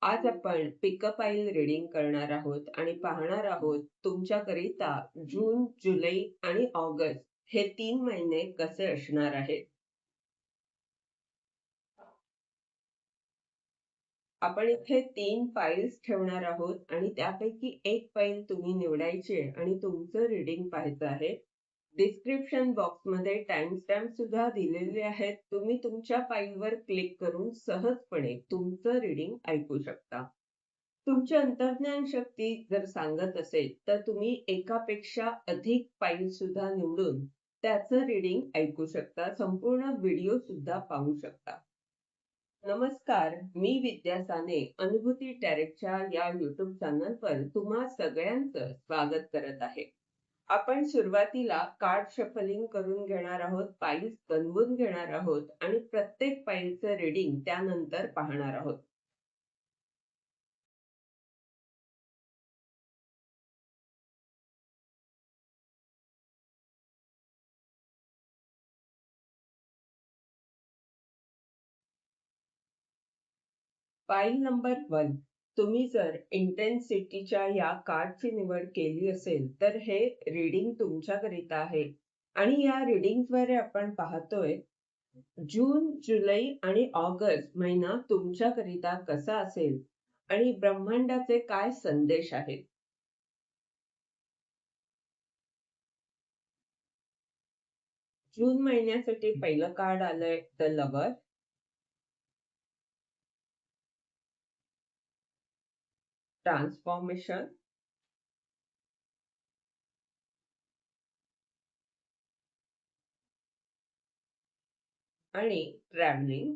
आज आपण पिकअप आईल रीडिंग करणार आहोत आणि पाहणार आहोत तुमच्याकरिता जून, जुलै आणि ऑगस्ट हे 3 महिने कसे असणार आहेत. आपण इथे 3 फाईल्स ठेवणार आहोत आणि त्यापैकी एक फाईल तुम्ही निवडायची आहे आणि तुमचं रीडिंग पाहायचं आहे. डिस्क्रिप्शन बॉक्समध्ये टाइमस्टॅम्प सुद्धा दिलेले आहेत. तुम्ही तुमच्या फाईलवर क्लिक करून सहजपणे तुमचं रीडिंग ऐकू शकता. तुमची अंतर्ज्ञान शक्ती जर सांगत असेल तर तुम्ही एकापेक्षा अधिक फाईल सुद्धा निवडून त्याचं रीडिंग ऐकू शकता. संपूर्ण व्हिडिओ सुद्धा पाहू शकता. नमस्कार, मी विद्या साने अनुभूती टॅरेटच्या या युट्यूब चॅनलवर तुम्हा सगळ्यांचं स्वागत करत आहे. आपण सुरुवातीला कार्ड शफलिंग करून घेणार आहोत, फाईल्स बनवून घेणार आहोत आणि प्रत्येक फाईलचं रीडिंग त्यानंतर पाहणार आहोत. File number 1. तुम्ही जर इंटेन्सिटीच्या या कार्डची निवड केली असेल तर हे रीडिंग तुमच्याकरिता आहे आणि या रीडिंगद्वारे आपण पाहतोय जून, जुलै आणि ऑगस्ट महिना तुमच्याकरिता कसा असेल आणि ब्रह्मांडाचे काय संदेश आहेत. जून महिन्यासाठी पहिलं कार्ड आलंय द लवर, ट्रान्सफॉर्मेशन आणि ट्रॅव्हलिंग.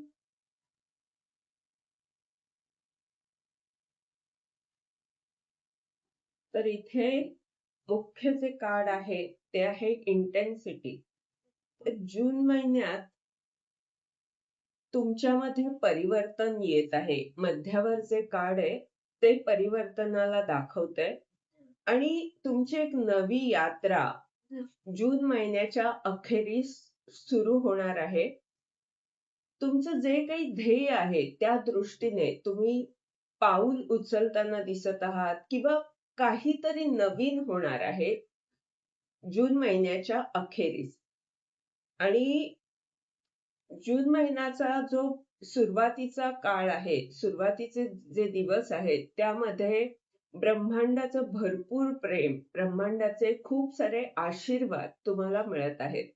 तर इथे मुख्य जे कार्ड आहे ते आहे इंटेन्सिटी. जून महिन्यात तुमच्यामध्ये परिवर्तन येत आहे. मध्यावर जे कार्ड आहे ते परिवर्तनाला दाखवतंय आणि तुमची एक नवी यात्रा जून महिन्याच्या अखेरीस सुरू होणार आहे. तुमचं जे काही ध्येय आहे त्या दृष्टीने तुम्ही पाऊल उचलताना दिसत आहात किंवा काहीतरी नवीन होणार आहे जून महिन्याच्या अखेरीस. आणि जून महिन्याचा जो सुरुवातीचा काळ आहे, सुरुवातीचे जे दिवस आहेत त्यामध्ये ब्रह्मांडाचं भरपूर प्रेम, ब्रह्मांडाचे खूप सारे आशीर्वाद तुम्हाला मिळत आहेत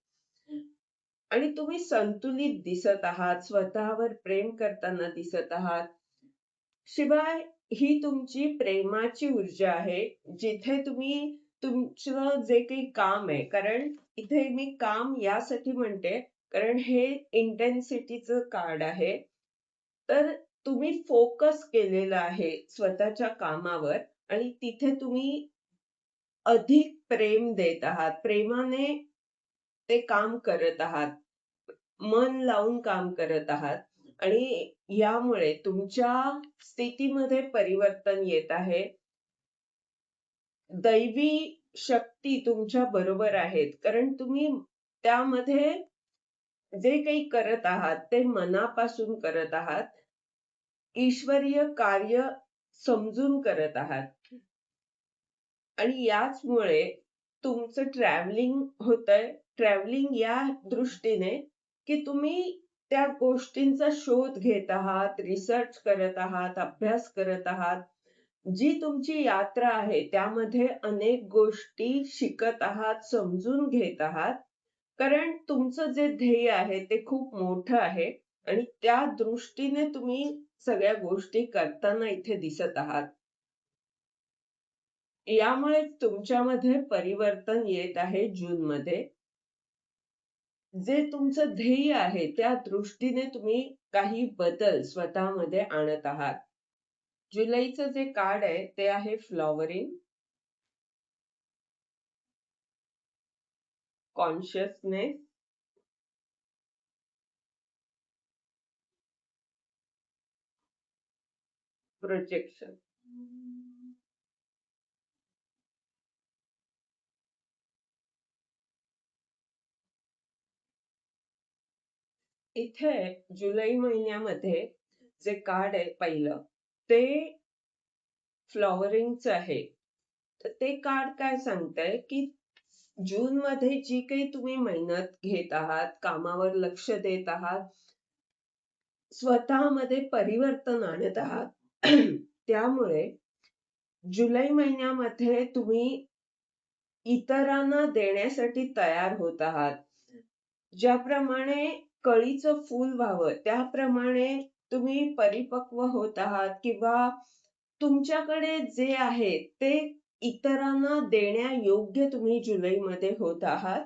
आणि तुम्ही संतुलित दिसत आहात, स्वतःवर प्रेम करताना दिसत आहात. शिवाय ही तुमची प्रेमाची ऊर्जा आहे जिथे तुम्ही तुमचं जे काही काम आहे, कारण इथे मी काम यासाठी म्हणते कारण हे इंटेन्सिटीचं कार्ड आहे. तर तुम्ही फोकस केलेलं आहे स्वतःच्या कामावर आणि तिथे तुम्ही अधिक प्रेम देत आहात. प्रेमाने ते काम करत आहात. मन लावून काम करत आहात आणि यामुळे तुमच्या स्थितीमध्ये परिवर्तन येत आहे. दैवी शक्ती तुमच्या बरोबर आहेत कारण तुम्ही त्यामध्ये जे काही करत आहात ते मनापासून करत आहात. ईश्वरीय कार्य समजून करत आहात आणि याचमुळे तुमचं ट्रॅव्हलिंग होतंय. ट्रॅव्हलिंग या दृष्टीने की तुम्ही त्या गोष्टींचा शोध घेत आहात, रिसर्च करत आहात, अभ्यास करत आहात. जी तुमची यात्रा आहे त्यामध्ये अनेक गोष्टी शिकत आहात, समजून घेत आहात. कारण तुमचं जे ध्येय आहे ते खूप मोठं आहे आणि त्या दृष्टीने तुम्ही सगळ्या गोष्टी करताना इथे दिसत आहात. यामुळे तुमच्यामध्ये परिवर्तन येत आहे जूनमध्ये. जे तुमचं ध्येय आहे त्या दृष्टीने तुम्ही काही बदल स्वतःमध्ये आणत आहात. जुलैचं जे कार्ड आहे ते आहे फ्लॉवरिंग, कॉन्शियसनेस, प्रोजेक्शन. इथे जुलै महिन्यामध्ये जे कार्ड आहे पहिलं ते फ्लॉवरिंगचं आहे. तर ते कार्ड काय सांगतंय की जून मध्ये जी काही तुम्ही मेहनत घेत आहात, कामावर लक्ष देत आहात, स्वतःमध्ये परिवर्तन आणत आहात, त्यामुळे जुलै महिन्यामध्ये तुम्ही इतरांना देण्यासाठी तयार होत आहात. ज्याप्रमाणे कळीचं फूल व्हावं त्याप्रमाणे तुम्ही परिपक्व होत आहात किंवा तुमच्याकडे जे आहे ते इतरांना देण्यायोग्य तुम्ही जुलैमध्ये होत आहात.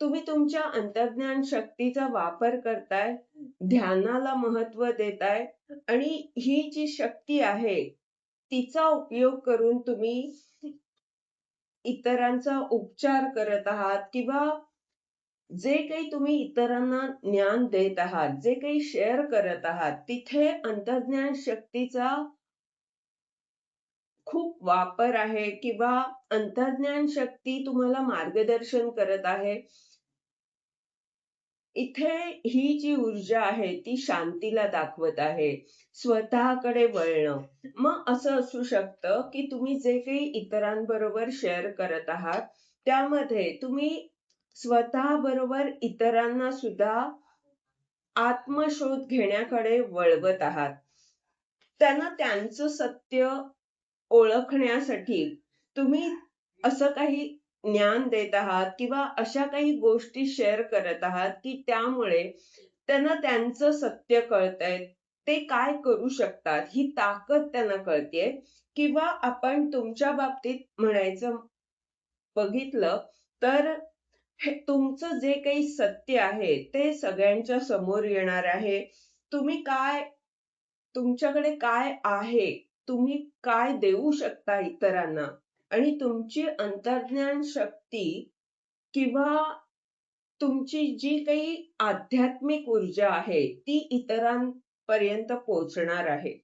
तुम्ही तुमच्या अंतर्ज्ञान शक्तीचा वापर करताय, ध्यानाला महत्व देताय आणि ही जी शक्ती आहे तिचा उपयोग करून तुम्ही इतरांचा उपचार करत आहात किंवा जे काही तुम्ही इतरांना ज्ञान देत आहात, जे काही शेअर करत आहात, तिथे अंतर्ज्ञान शक्तीचा खूप वापर आहे किंवा अंतर्ज्ञान शक्ती तुम्हाला मार्गदर्शन करत आहे. इथे ही जी ऊर्जा आहे ती शांतीला दाखवत आहे, स्वतःकडे वळणं. मग असं असू शकतं की तुम्ही जे काही इतरांबरोबर शेअर करत आहात, त्यामध्ये तुम्ही स्वतःबरोबर इतरांना सुद्धा आत्मशोध घेण्याकडे वळवत आहात. त्यांना त्यांचं सत्य ओळखण्यासाठी तुम्ही असं काही ज्ञान देत आहात किंवा अशा काही गोष्टी शेअर करत आहात की त्यामुळे त्यांना त्यांचं सत्य कळतंय. ते काय करू शकतात ही ताकद त्यांना कळतेय किंवा आपण तुमच्या बाबतीत म्हणायचं बघितलं तर हे तुमचं जे काही सत्य आहे ते सगळ्यांच्या समोर येणार आहे. तुम्ही काय तुमच्याकडे काय आहे, तुम्ही काय देऊ शकता इतरांना आणि तुमची अंतर्ज्ञान शक्ती किंवा तुमची जी काही आध्यात्मिक ऊर्जा आहे ती इतरांपर्यंत पोहोचणार आहे.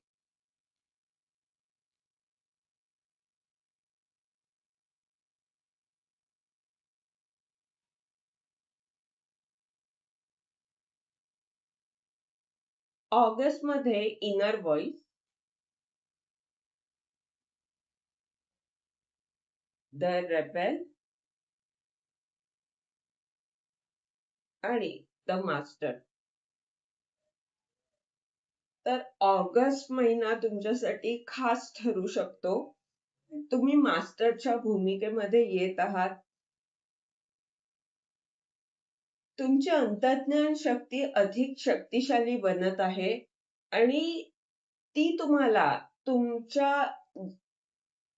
ऑगस्ट मध्ये इनर व्हॉइस, द रेबेल आणि द मास्टर. तर ऑगस्ट महिना तुमच्यासाठी खास ठरू शकतो. तुम्ही मास्टरच्या भूमिकेमध्ये येत आहात. तुमची अंतर्ज्ञान शक्ती अधिक शक्तिशाली बनत आहे आणि ती तुम्हाला तुमच्या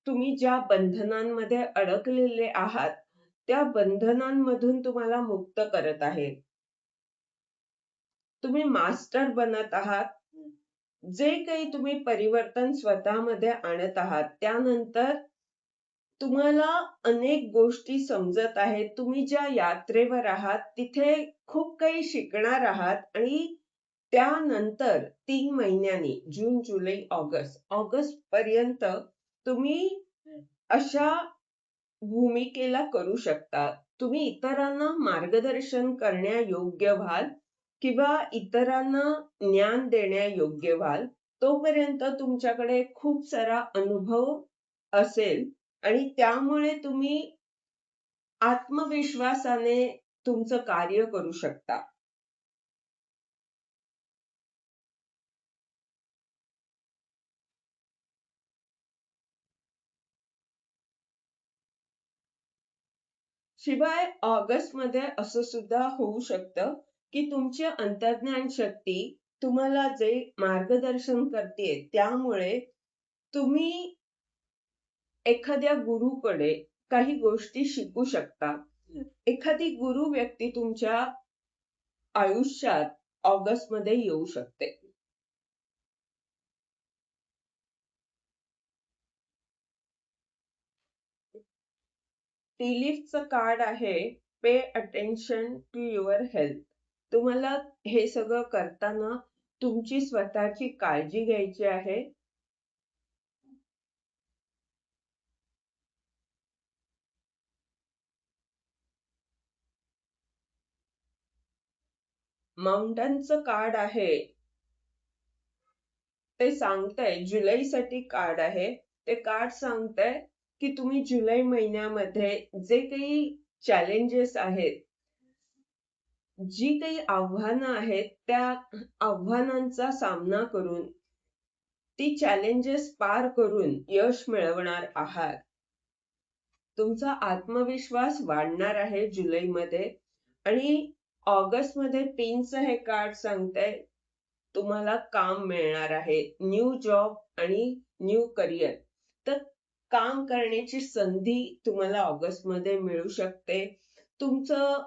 तुम्ही ज्या बंधनांमध्ये अडकलेले आहात त्या बंधनांमधून तुम्हाला मुक्त करत आहे. तुम्ही मास्टर बनत आहात. जे काही तुम्ही परिवर्तन स्वतःमध्ये आणत आहात त्यानंतर तुम्हाला अनेक गोष्टी समजत आहेत. तुम्ही ज्या यात्रेवर आहात तिथे खूप काही शिकणार आहात आणि त्यानंतर 3 महिन्यांनी जून, जुलै, ऑगस्ट पर्यंत तुम्ही अशा भूमिकेला करू शकता. तुम्ही इतरांना मार्गदर्शन करण्यायोग्य व्हाल किंवा इतरांना ज्ञान देण्यायोग्य व्हाल. तोपर्यंत तुमच्याकडे खूप सारा अनुभव असेल आणि त्यामुळे तुम्ही आत्मविश्वासाने तुमचं कार्य करू शकता. शिवाय ऑगस्टमध्ये असं सुद्धा होऊ शकतं की तुमची अंतर्ज्ञान शक्ती तुम्हाला जे मार्गदर्शन करते त्यामुळे तुम्ही एखाद्या गुरुकडे काही गोष्टी शिकू शकता. एखादी गुरु व्यक्ती तुमच्या आयुष्यात ऑगस्टमध्ये येऊ शकते. टी लीफचं कार्ड आहे pay attention to your health. तुम्हाला हे सगळं करताना तुमची स्वतःची काळजी घ्यायची आहे. माउंटनचं कार्ड आहे ते सांगतंय, जुलैसाठी कार्ड आहे. ते कार्ड सांगतंय की तुम्ही जुलै महिन्यामध्ये जे काही चॅलेंजेस आहेत, जी काही आव्हानं आहेत, त्या आव्हानांचा सामना करून ती चॅलेंजेस पार करून यश मिळवणार आहात. तुमचा आत्मविश्वास वाढणार आहे जुलैमध्ये. आणि ऑगस्टमध्ये पिनचं हे कार्ड सांगतंय तुम्हाला काम मिळणार आहे, न्यू जॉब आणि न्यू करिअर. तर काम करण्याची संधी तुम्हाला ऑगस्टमध्ये मिळू शकते. तुमचं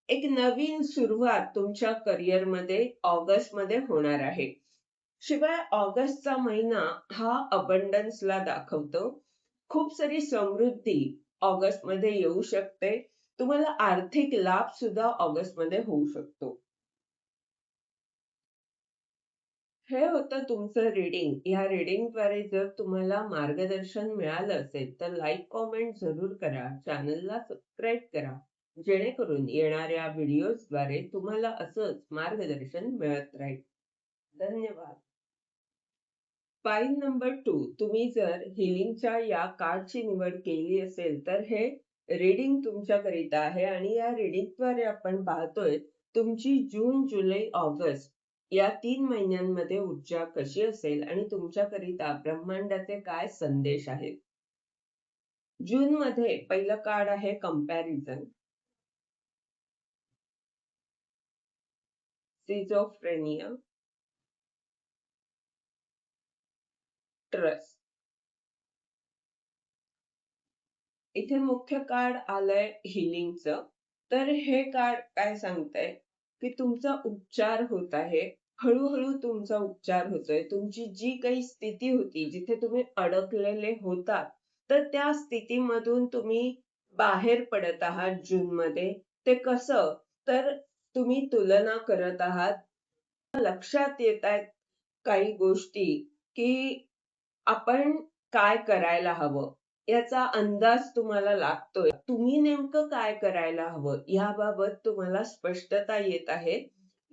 एक नवीन सुरुवात तुमच्या करिअरमध्ये ऑगस्टमध्ये होणार आहे. शिवाय ऑगस्टचा महिना हा अबंडन्सला दाखवतो. खूप सारी समृद्धी ऑगस्टमध्ये येऊ शकते. तुम्हाला आर्थिक लाभ सुद्धा ऑगस्टमध्ये होऊ शकतो. हे होतं तुमचं रीडिंग. या रीडिंगद्वारे जर तुम्हाला मार्गदर्शन मिळालं असेल तर लाईक कॉमेंट जरूर करा, चॅनलला सबस्क्राईब करा, जेणेकरून येणाऱ्या व्हिडिओजद्वारे तुम्हाला असंच मार्गदर्शन मिळत राहील. धन्यवाद. फाईल नंबर 2, तुम्ही जर हिलिंगच्या या कार्डची निवड केली असेल तर हे रीडिंग तुमच्याकरिता आहे. आणि या रीडिंगद्वारे आपण पाहतोय तुमची जून, जुलै, ऑगस्ट या 3 महिन्यांमध्ये ऊर्जा कशी असेल आणि तुमच्याकरिता ब्रह्मांडाचे काय संदेश आहेत. जून मध्ये पहिलं कार्ड आहे कंपॅरिझन, सिझोफ्रेनिया, ट्रस्ट. इथे मुख्य कार्ड आलंय हिलिंगचं. तर हे कार्ड काय सांगतंय की तुमचा उपचार होत आहे. हळूहळू तुमचा उपचार होतोय. तुमची जी काही स्थिती होती, जिथे तुम्ही अडकलेले होतात, तर त्या स्थितीमधून तुम्ही बाहेर पडत आहात जून मध्ये. ते कसं? तर तुम्ही तुलना करत आहात. लक्षात येत आहेत काही गोष्टी की आपण काय करायला हवं, याचा अंदाज तुम्हाला लागतोय. तुम्ही नेमकं काय करायला हवं याबाबत तुम्हाला स्पष्टता येत आहे.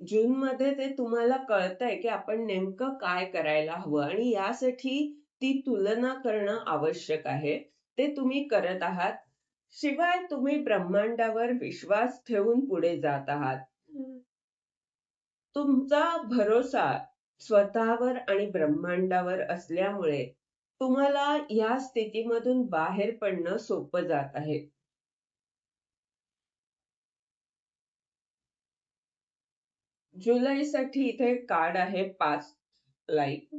जून मध्ये ते तुम्हाला कळतंय की आपण नेमकं काय करायला हवं आणि यासाठी ती तुलना करणं आवश्यक आहे. ते तुम्ही करत आहात. शिवाय तुम्ही ब्रह्मांडावर विश्वास ठेवून पुढे जात आहात. तुमचा भरोसा स्वतःवर आणि ब्रह्मांडावर असल्यामुळे तुम्हाला या स्थितीमधून बाहेर पडणं सोपं जात आहे. जुलैसाठी इथे कार्ड आहे पास्ट लाईफ.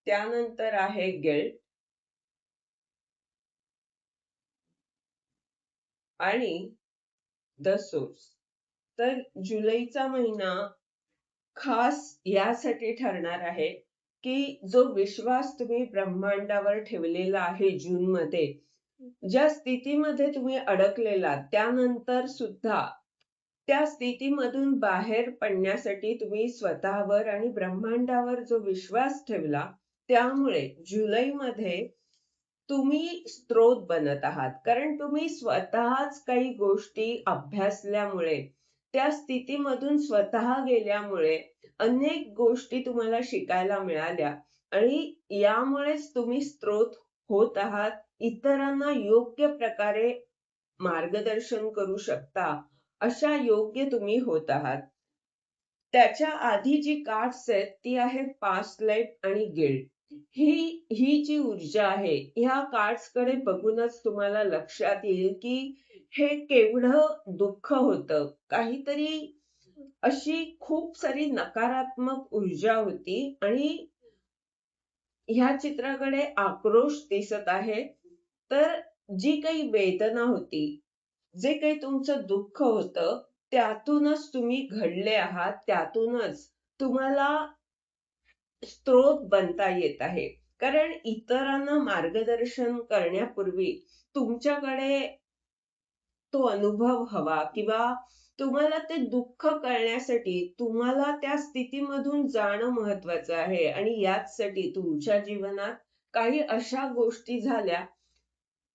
त्यानंतर आहे गिल्ट आणि द सोर्स. तर जुलैचा महिना खास यासाठी ठरणार आहे की जो विश्वास तुम्ही ब्रह्मांडावर ठेवलेला आहे जून मध्ये, ज्या स्थितीमध्ये तुम्ही अडकलेला त्यानंतर सुद्धा त्या स्थितीमधून बाहेर पडण्यासाठी तुम्ही स्वतःवर आणि ब्रह्मांडावर जो विश्वास ठेवला, त्यामुळे जुलैमध्ये तुम्ही स्त्रोत बनत आहात. कारण तुम्ही स्वतःच काही गोष्टी अभ्यासल्यामुळे, त्या स्थितीमधून स्वतः गेल्यामुळे अनेक गोष्टी तुम्हाला शिकायला मिळाल्या आणि यामुळेच तुम्ही स्त्रोत होत आहात. इतरांना योग्य प्रकारे मार्गदर्शन करू शकता, अशा योग्य तुम्ही होत आहात. त्याच्या आधी जी कार्ड्स आहेत ती आहेत पास्ट लाईफ आणि गिल्ट. ही जी ऊर्जा आहे, ह्या कार्ड्स कडे बघूनच तुम्हाला लक्षात येईल की हे केवढं दुःख होतं. काहीतरी अशी खूप सारी नकारात्मक ऊर्जा होती आणि ह्या चित्राकडे आक्रोश दिसत आहे. तर जी काही वेदना होती, जे काही तुमचं दुःख होतं, त्यातूनच तुम्ही घडले आहात. त्यातूनच तुम्हाला स्त्रोत बनता येत आहे. कारण इतरांना मार्गदर्शन करण्यापूर्वी तुमच्याकडे तो अनुभव हवा किंवा तुम्हाला ते दुःख कळण्यासाठी तुम्हाला त्या स्थितीमधून जाणं महत्वाचं आहे. आणि याचसाठी तुमच्या जीवनात काही अशा गोष्टी झाल्या,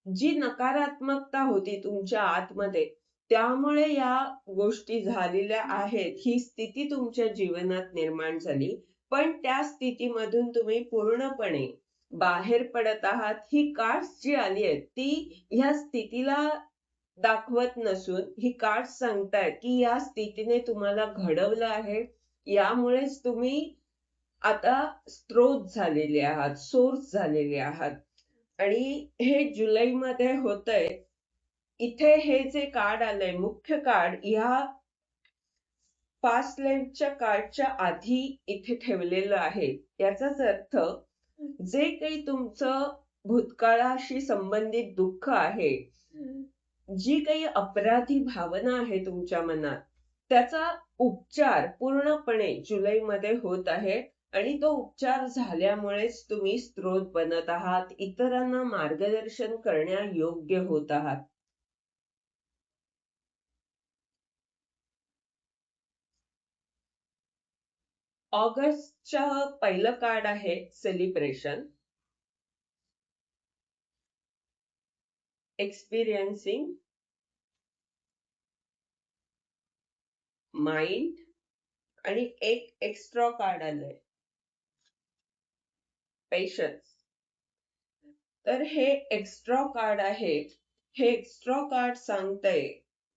जी नकारात्मकता होती तुमच्या आतमध्ये, त्यामुळे या गोष्टी झालेल्या आहेत, ही स्थिती तुमच्या जीवनात निर्माण झाली. पण त्या स्थितीमधून तुम्ही पूर्णपणे बाहेर पडत आहात. ही कार्ड्स जी आली आहेत, ती ह्या स्थितीला दाखवत नसून ही कार्ड्स सांगतायत, की या स्थितीने तुम्हाला घडवलं आहे. यामुळेच तुम्ही आता स्त्रोत झालेले आहात, सोर्स झालेले आहात. आणि हे जुलैमध्ये होतंय. इथे हे जे कार्ड आलंय, मुख्य कार्ड ह्या पास्ट लाईफच्या कार्डच्या आधी इथे ठेवलेलं आहे. याचाच अर्थ जे काही तुमचं भूतकाळाशी संबंधित दुःख आहे, जी काही अपराधी भावना आहे तुमच्या मनात, त्याचा उपचार पूर्णपणे जुलैमध्ये होत आहे. आणि तो उपचार झाल्यामुळेच तुम्ही स्त्रोत बनत आहात, इतरांना मार्गदर्शन करण्यायोग्य होत आहात. ऑगस्टच्या पहिलं कार्ड आहे सेलिब्रेशन, एक्सपिरियन्सिंग, माइंड आणि एक एक्स्ट्रा कार्ड आलंय, पेशन्स. तर हे एक्स्ट्रा कार्ड आहे. हे एक्स्ट्रा कार्ड सांगतंय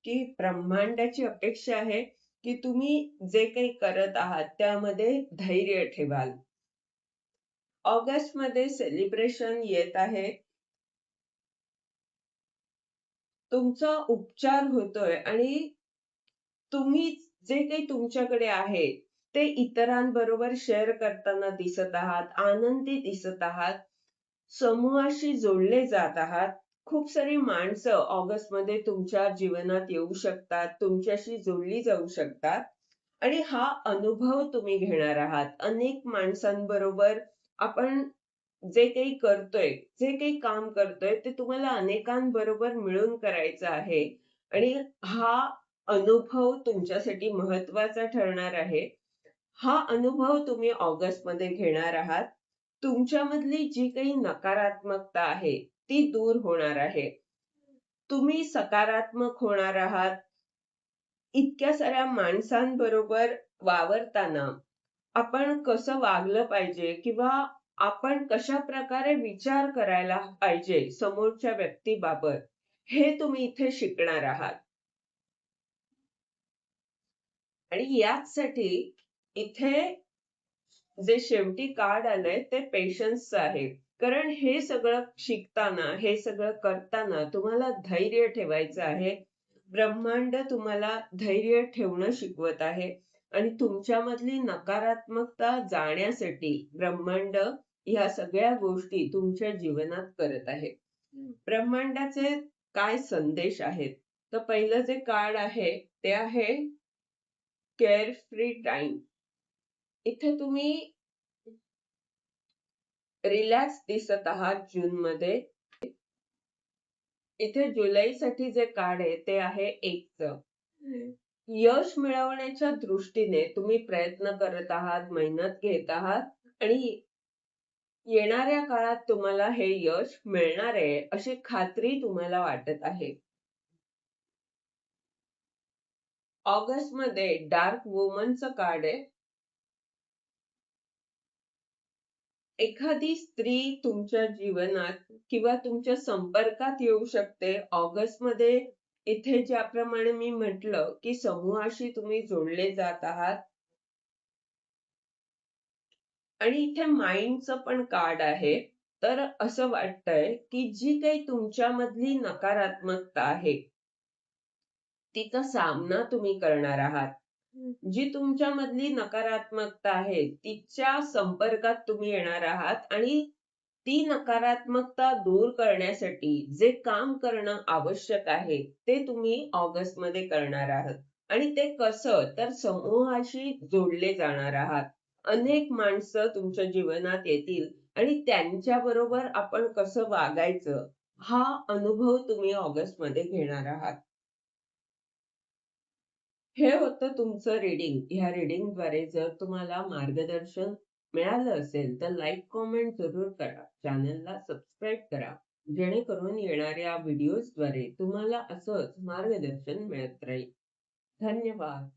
की ब्रह्मांडाची अपेक्षा आहे की तुम्ही जे काही करत आहात त्यामध्ये धैर्य ठेवाल. ऑगस्ट मध्ये सेलिब्रेशन येत आहे. तुमचा उपचार होतोय आणि तुम्ही जे काही तुमच्याकडे आहे ते इतरांबरोबर शेअर करताना दिसत आहात, आनंदी दिसत आहात, समूहाशी जोडले जात आहात. खूप सारी माणसं ऑगस्ट मध्ये तुमच्या जीवनात येऊ शकतात, तुमच्याशी जोडली जाऊ शकतात. आणि हा अनुभव तुम्ही घेणार आहात. अनेक माणसांबरोबर आपण जे काही करतोय, जे काही काम करतोय ते तुम्हाला अनेकांबरोबर मिळून करायचं आहे. आणि हा अनुभव तुमच्यासाठी महत्वाचा ठरणार आहे. हा अनुभव तुम्ही ऑगस्टमध्ये घेणार आहात. तुमच्यामधली जी काही नकारात्मकता आहे ती दूर होणार आहे. तुम्ही सकारात्मक होणार आहात. इतक्या साऱ्या माणसांबरोबर वावरताना आपण कसं वागलं पाहिजे किंवा आपण कशा प्रकारे विचार करायला पाहिजे समोरच्या व्यक्तीबाबत, हे तुम्ही इथे शिकणार आहात. आणि याचसाठी इथे जे शेवटी कार्ड आलंय ते पेशन्सचं आहे. कारण हे सगळं शिकताना, हे सगळं करताना तुम्हाला धैर्य ठेवायचं आहे. ब्रह्मांड तुम्हाला धैर्य ठेवणं शिकवत आहे. आणि तुमच्यामधली नकारात्मकता जाण्यासाठी ब्रह्मांड ह्या सगळ्या गोष्टी तुमच्या जीवनात करत आहे. ब्रह्मांडाचे काय संदेश आहेत? तर पहिलं जे कार्ड आहे ते आहे केअर फ्री टाइम. इथे तुम्ही रिलॅक्स दिसत आहात जून मध्ये. इथे जुलैसाठी जे कार्ड आहे ते आहे एकचं. यश मिळवण्याच्या दृष्टीने तुम्ही प्रयत्न करत आहात, मेहनत घेत आहात आणि येणाऱ्या काळात तुम्हाला हे यश मिळणार आहे अशी खात्री तुम्हाला वाटत आहे. ऑगस्ट मध्ये डार्क वुमनचं कार्ड आहे. एखादी स्त्री तुमच्या जीवनात किंवा तुमच्या संपर्कात येऊ शकते ऑगस्ट मध्ये. इथे ज्याप्रमाणे मी म्हटलं की समूहाशी तुम्ही जोडले जात आहात. आणि इथे माइंडचं पण कार्ड आहे. तर असं वाटतंय की जी काही तुमच्यामधली नकारात्मकता आहे तिचा सामना तुम्ही करणार आहात. जी तुमच्यामधली नकारात्मकता आहे तिच्या संपर्कात तुम्ही येणार आहात आणि ती नकारात्मकता दूर करण्यासाठी जे काम करणं आवश्यक आहे ते तुम्ही ऑगस्ट मध्ये करणार आहात. आणि ते कसं? तर समूहाशी जोडले जाणार आहात. अनेक माणसं तुमच्या जीवनात येतील आणि त्यांच्या बरोबर आपण कसं वागायचं हा अनुभव तुम्ही ऑगस्ट मध्ये घेणार आहात. हे होतं तुमचं रीडिंग. ह्या रीडिंगद्वारे जर तुम्हाला मार्गदर्शन मिळालं असेल तर लाईक, कमेंट जरूर करा. चॅनलला सबस्क्राईब करा. जेणेकरून येणाऱ्या व्हिडिओजद्वारे तुम्हाला असंच मार्गदर्शन मिळत राहील. धन्यवाद.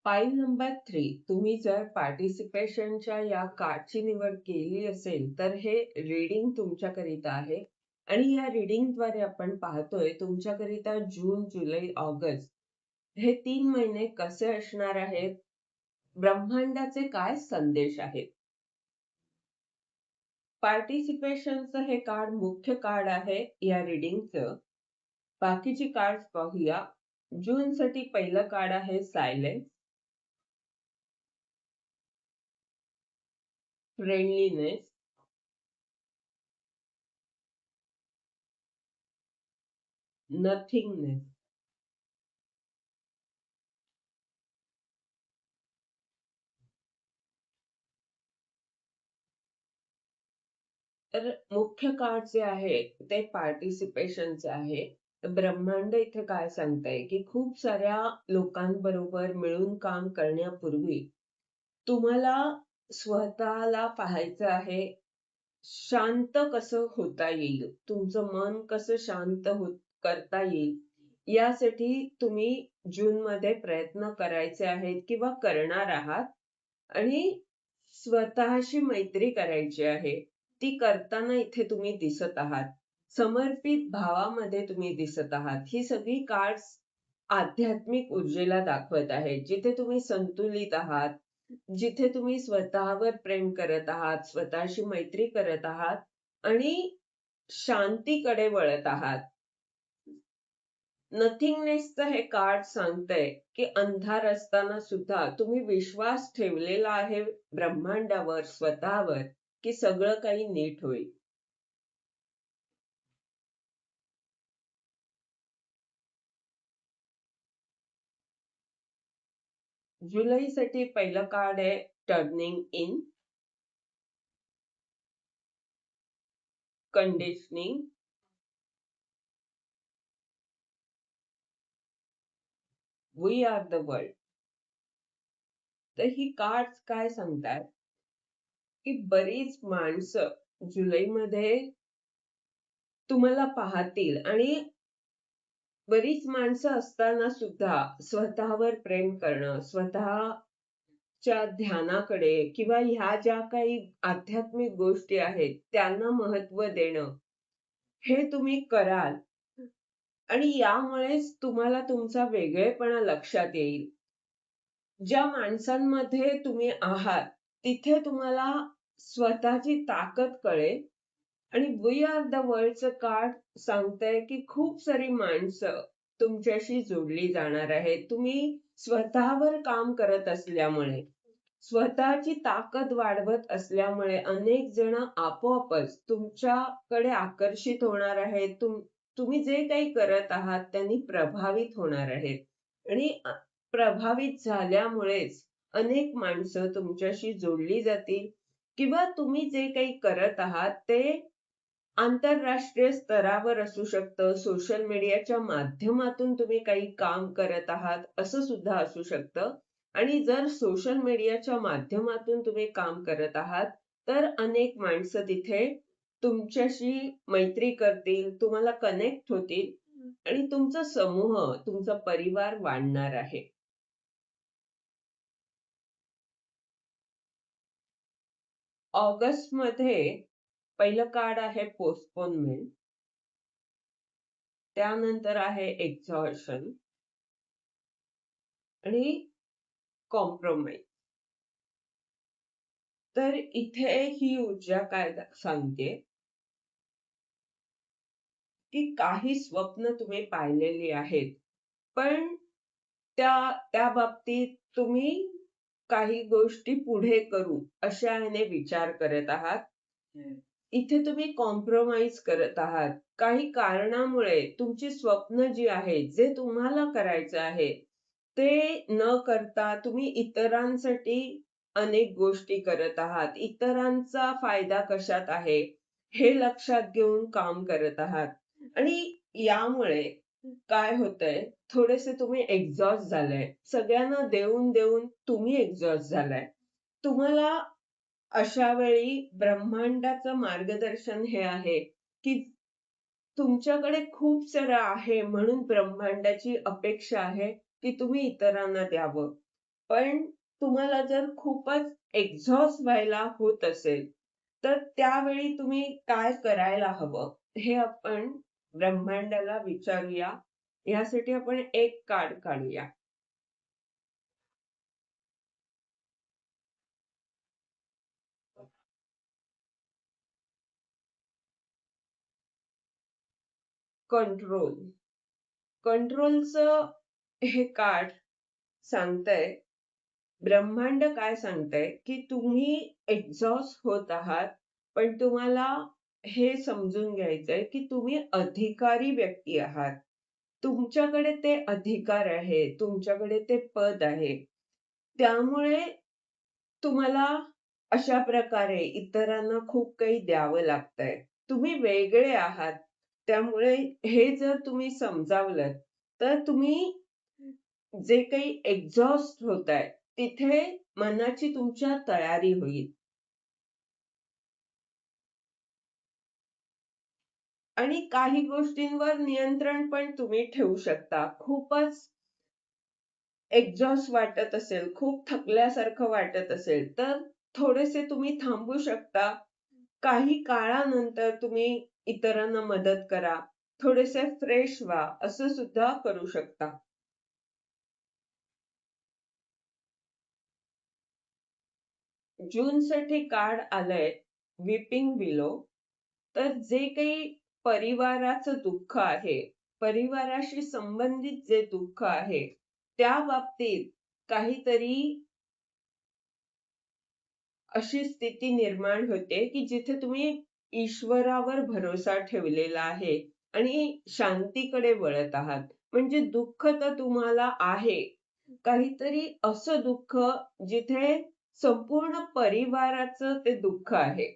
पायरी नंबर 3, तुम्ही जर पार्टिसिपेशनच्या या कार्डची निवड केली असेल तर हे रीडिंग तुमच्याकरिता आहे आणि या रीडिंगद्वारे आपण पाहतोय तुमच्याकरिता जून, जुलै, ऑगस्ट हे 3 महिने कसे असणार आहेत, ब्रह्मांडाचे काय संदेश आहेत. पार्टिसिपेशनचं हे कार्ड मुख्य कार्ड आहे या रीडिंगचं. बाकीची कार्ड पाहूया. जून साठी पहिलं कार्ड आहे सायलेन्स, फ्रेंडलीनेस, नथिंगनेस. तर मुख्य कार्ड जे आहे ते पार्टिसिपेशनचे आहे. ब्रह्मांड इथे काय सांगतंय की खूप साऱ्या लोकांबरोबर मिळून काम करण्यापूर्वी तुम्हाला स्वतःला पाहायचं आहे, शांत कसं होता येईल, तुमचं मन कसं शांत करता येईल, यासाठी तुम्ही जून मध्ये प्रयत्न करायचे आहेत किंवा करणार आहात. आणि स्वतःशी मैत्री करायची आहे. ती करताना इथे तुम्ही दिसत आहात. समर्पित भावामध्ये तुम्ही दिसत आहात. ही सगळी कार्ड्स आध्यात्मिक ऊर्जेला दाखवत आहेत. जिथे तुम्ही संतुलित आहात, जिथे तुम्ही स्वतःवर प्रेम करत आहात, स्वतःशी मैत्री करत आहात आणि शांतीकडे वळत आहात. नथिंगनेसचं हे कार्ड सांगतंय की अंधार असताना सुद्धा तुम्ही विश्वास ठेवलेला आहे ब्रह्मांडावर, स्वतःवर, की सगळं काही नीट होईल. जुलैसाठी पहिलं कार्ड आहे turning in, conditioning, we are the world. तर ही कार्ड काय सांगतात की बरीच माणसं जुलैमध्ये तुम्हाला पाहतील आणि बरीच माणसं असताना सुद्धा स्वतःवर प्रेम करणं, स्वतःच्या ध्यानाकडे किंवा ह्या ज्या काही आध्यात्मिक गोष्टी आहेत त्यांना महत्व देणं, हे तुम्ही कराल आणि यामुळेच तुम्हाला तुमचा वेगळेपणा लक्षात येईल. ज्या माणसांमध्ये तुम्ही आहात तिथे तुम्हाला स्वतःची ताकद कळेल. आणि वी आर द वर्ल्डचं कार्ड सांगतंय की खूप सारी माणसं तुमच्याशी जोडली जाणार आहेत. तुम्ही स्वतःवर काम करत असल्यामुळे, स्वतःची ताकद वाढवत असल्यामुळे अनेक जण आपोआपच तुमच्याकडे आकर्षित होणार आहेत. तुम्ही जे काही करत आहात त्यांनी प्रभावित होणार आहेत आणि प्रभावित झाल्यामुळेच अनेक माणसं तुमच्याशी जोडली जातील किंवा तुम्ही जे काही करत आहात ते आंतरराष्ट्रीय स्तरावर असू शकतं, सोशल मीडियाच्या माध्यमातून तुम्ही काही काम करत आहात असं सुद्धा असू शकतं. आणि जर सोशल मीडियाच्या माध्यमातून तुम्ही काम करत आहात तर अनेक माणसं तिथे तुमच्याशी मैत्री करतील, तुम्हाला कनेक्ट होतील आणि तुमचा समूह, तुमचा परिवार वाढणार आहे. ऑगस्टमध्ये पहिलं कार्ड आहे पोस्टपोनमेंट, त्यानंतर आहे एक्झॉर्शन आणि कॉम्प्रोमाइज. तर इथे ही ऊर्जा काय सांगते की काही स्वप्न तुम्ही पाहिलेली आहेत, पण त्या बाबतीत तुम्ही काही गोष्टी पुढे करू अशा ह्याने विचार करत आहात. इथे तुम्ही कॉम्प्रोमाइज करत आहात. काही कारणामुळे तुमची स्वप्न जी आहेत, जे तुम्हाला करायचं आहे, ते न करता तुम्ही इतरांसाठी अनेक गोष्टी करत आहात. इतरांचा फायदा कशात आहे, हे लक्षात घेऊन काम करत आहात. आणि यामुळे काय होतंय, थोडेसे तुम्ही एक्झॉस्ट झालाय. सगळ्यांना देऊन देऊन तुम्ही एक्झॉस्ट झालाय. तुम्हाला अशा वेळी ब्रह्मांडाचं मार्गदर्शन हे आहे की तुमच्याकडे खूप सारं आहे म्हणून ब्रह्मांडाची अपेक्षा आहे की तुम्ही इतरांना द्यावं. पण तुम्हाला जर खूपच एक्झॉस्ट व्हायला होत असेल, तर त्यावेळी तुम्ही काय करायला हवं? हे आपण ब्रह्मांडाला विचारूया. यासाठी आपण एक कार्ड काढूया. कंट्रोल. कंट्रोलचं हे कार्ड सांगतंय, ब्रह्मांड काय सांगतंय, की तुम्ही एक्झॉस्ट होत आहात, पण तुम्हाला हे समजून घ्यायचंय, की तुम्ही अधिकारी व्यक्ती आहात. तुमच्याकडे ते अधिकार आहे, तुमच्याकडे ते पद आहे. त्यामुळे तुम्हाला अशा प्रकारे इतरांना खूप काही द्यावं लागतंय. तुम्ही वेगळे आहात. त्यामुळे हे जर तुम्ही समजावलंत, तर तुम्ही जे काही एक्झॉस्ट होताय, तिथे मनाची तुमच्या तयारी होईल. आणि काही गोष्टींवर नियंत्रण पण तुम्ही ठेवू शकता. खूपच एक्झॉस्ट वाटत असेल, खूप थकल्यासारखं वाटत असेल, तर थोडेसे तुम्ही थांबू शकता. काही काळानंतर तुम्ही इतरांना मदत करा. थोडेसे फ्रेश व्हा, असं सुद्धा करू शकता. जूनसाठी कार्ड आलंय वीपिंग विलो. तर जे काही परिवाराचं दुःख आहे, परिवाराशी संबंधित जे दुःख आहे, त्या बाबतीत काहीतरी अशी स्थिती निर्माण होते, की जिथे तुम्ही ईश्वरावर भरोसा ठेवलेला आहे आणि शांतीकडे वळत आहात. म्हणजे दुःख तर तुम्हाला आहे. काहीतरी असं दुःख जिथे संपूर्ण परिवाराचं ते दुःख आहे.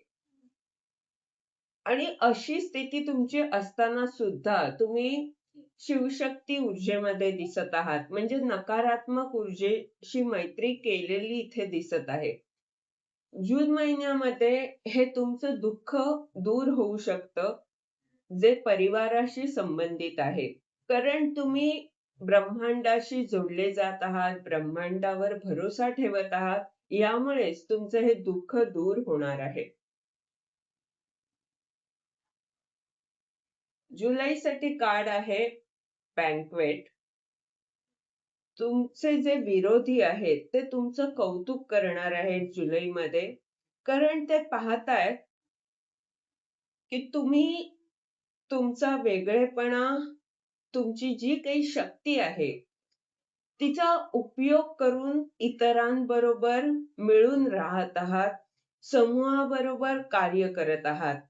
आणि अशी स्थिती तुमची असताना सुद्धा तुम्ही शिवशक्ती ऊर्जेमध्ये दिसत आहात. म्हणजे नकारात्मक ऊर्जेशी मैत्री केलेली इथे दिसत आहे. जून महिन्यामध्ये हे तुमचं दुःख दूर होऊ शकतं, जे परिवाराशी संबंधित आहे. कारण तुम्ही ब्रह्मांडाशी जोडले जात आहात, ब्रह्मांडावर भरोसा ठेवत आहात, यामुळेच तुमचं हे दुःख दूर होणार आहे. जुलैसाठी कार्ड आहे बँक्वेट. तुमचे जे विरोधी आहेत, ते तुमचं कौतुक करणार आहेत जुलैमध्ये. कारण ते पाहतायत, की तुम्ही तुमचा वेगळेपणा, तुमची जी काही शक्ती आहे, तिचा उपयोग करून इतरांबरोबर मिळून राहत आहात, समूहाबरोबर कार्य करत आहात.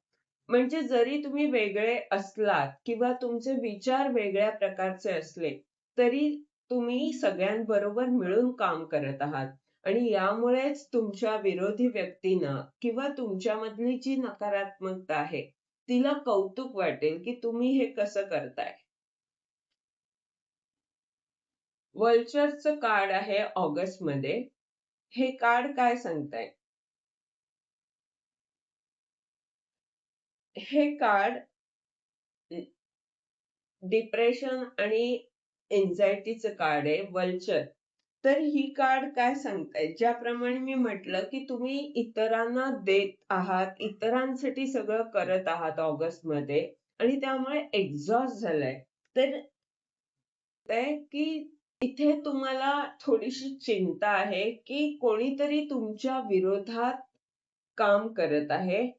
म्हणजे जरी तुम्ही वेगळे असलात किंवा तुमचे विचार वेगळ्या प्रकारचे असले, तरी तुम्ही सगळ्यांबरोबर मिळून काम करत आहात. आणि यामुळेच तुमच्या विरोधी व्यक्तींना किंवा तुमच्यामधली जी नकारात्मकता आहे, तिला कौतुक वाटेल, की तुम्ही हे कसं करताय. व्हल्चरचं कार्ड आहे ऑगस्टमध्ये. हे कार्ड काय सांगताय? हे कार्ड डिप्रेशन आणि एन्झायटीचं कार्ड आहे व्हल्चर. तर ही कार्ड काय सांगतायत? ज्याप्रमाणे मी म्हटलं, की तुम्ही इतरांना देत आहात, इतरांसाठी सगळं करत आहात ऑगस्टमध्ये आणि त्यामुळे एक्झॉस्ट झालाय. तर आहे, की इथे तुम्हाला थोडीशी चिंता आहे, की कोणीतरी तुमच्या विरोधात काम करत आहे.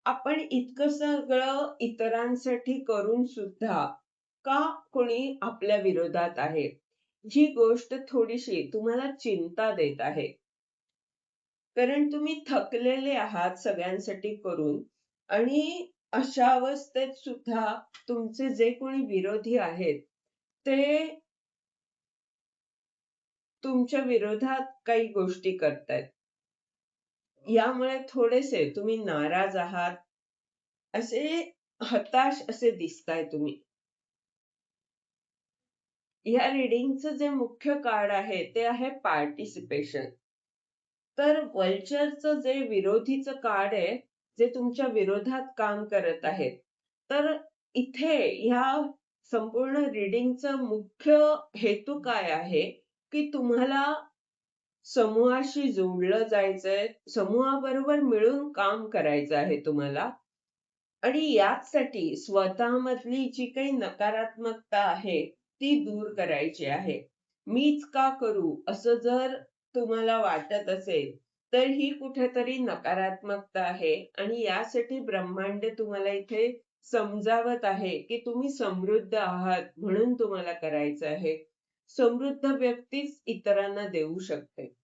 आपण इतकं सगळं इतरांसाठी करून सुद्धा का कोणी आपल्या विरोधात आहे? ही गोष्ट थोडीशी तुम्हाला चिंता देत आहे. कारण तुम्ही थकलेले आहात सगळ्यांसाठी करून आणि अशा अवस्थेत सुद्धा तुमचे जे कोणी विरोधी आहेत, ते तुमच्या विरोधात काही गोष्टी करतायत. यामुळे थोडेसे तुम्ही नाराज आहात, असे हताश असे दिसताय तुम्ही. या रीडिंगचं जे मुख्य कार्ड आहे ते आहे पार्टिसिपेशन. तर वल्चरचं जे विरोधीचं कार्ड आहे, जे तुमच्या विरोधात काम करत आहेत. तर इथे ह्या संपूर्ण रीडिंगचं मुख्य हेतू काय आहे, की तुम्हाला समूहाशी जोडलं जायचंय, समूहाबरोबर मिळून काम करायचं आहे तुम्हाला. आणि याचसाठी स्वतःमधली जी काही नकारात्मकता आहे, ती दूर करायची आहे. मीच का करू? असं जर तुम्हाला वाटत असेल, तर ही कुठेतरी नकारात्मकता आहे आणि यासाठी ब्रह्मांड तुम्हाला इथे समजावत आहे, की तुम्ही समृद्ध आहात म्हणून तुम्हाला करायचं आहे. समृद्ध व्यक्तीच इतरांना देऊ शकते.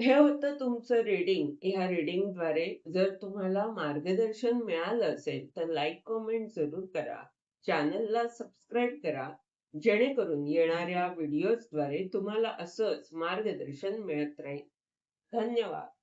हे होतं तुमचं रीडिंग. ह्या रीडिंगद्वारे जर तुम्हाला मार्गदर्शन मिळालं असेल, तर लाईक, कमेंट जरूर करा. चॅनलला सबस्क्राईब करा. जेणेकरून येणाऱ्या व्हिडिओजद्वारे तुम्हाला असंच मार्गदर्शन मिळत राहील. धन्यवाद.